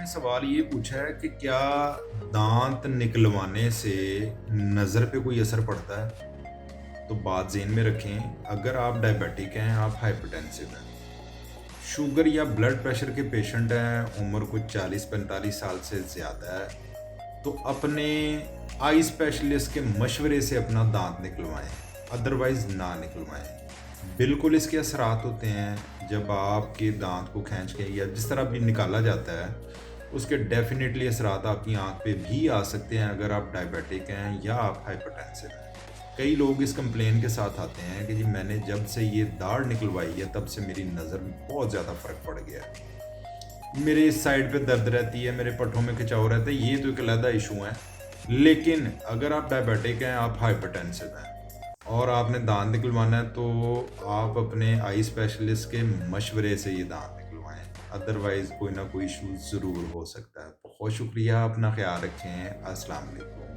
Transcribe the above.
نے سوال یہ پوچھا ہے کہ کیا دانت نکلوانے سے نظر پہ کوئی اثر پڑتا ہے؟ تو بات ذہن میں رکھیں، اگر آپ ڈائبیٹک ہیں، آپ ہائپرٹینسو ہیں، شوگر یا بلڈ پریشر کے پیشنٹ ہیں، عمر کچھ 40-45 سال سے زیادہ ہے، تو اپنے آئی اسپیشلسٹ کے مشورے سے اپنا دانت نکلوائیں، ادروائز نہ نکلوائیں۔ بالکل اس کے اثرات ہوتے ہیں، جب آپ کے دانت کو کھینچ کے یا جس طرح بھی نکالا جاتا ہے اس کے ڈیفینیٹلی اثرات آپ کی آنکھ پہ بھی آ سکتے ہیں اگر آپ ڈائبیٹک ہیں یا آپ ہائپرٹینسو ہیں۔ کئی لوگ اس کمپلین کے ساتھ آتے ہیں کہ جی میں نے جب سے یہ داڑھ نکلوائی ہے تب سے میری نظر میں بہت زیادہ فرق پڑ گیا ہے، میرے اس سائڈ پہ درد رہتی ہے، میرے پٹھوں میں کھچاؤ رہتا ہے۔ یہ تو ایک علیحدہ ایشو ہے، لیکن اگر آپ ڈائبیٹک ہیں، آپ ہائپرٹینسو ہیں اور آپ نے دانت نکلوانا ہے تو آپ اپنے آئی اسپیشلسٹ کے مشورے سے یہ دانت نکلوائیں، ادروائز کوئی نہ کوئی ایشو ضرور ہو سکتا ہے۔ بہت شکریہ، اپنا خیال رکھیں، السلام علیکم۔